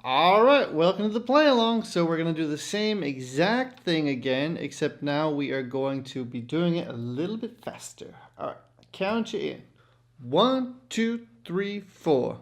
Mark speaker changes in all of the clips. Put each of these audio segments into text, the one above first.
Speaker 1: All right, welcome to the play along. So we're going to do the same exact thing again, except now we are going to be doing it a little bit faster. All right, count you in. 1, 2, 3, 4.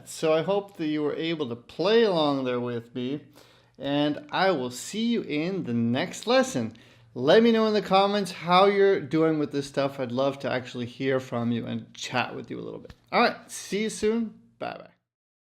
Speaker 1: So I hope that you were able to play along there with me, and I will see you in the next lesson. Let me know in the comments how you're doing with this stuff. I'd love to actually hear from you and chat with you a little bit. All right, see you soon. Bye-bye.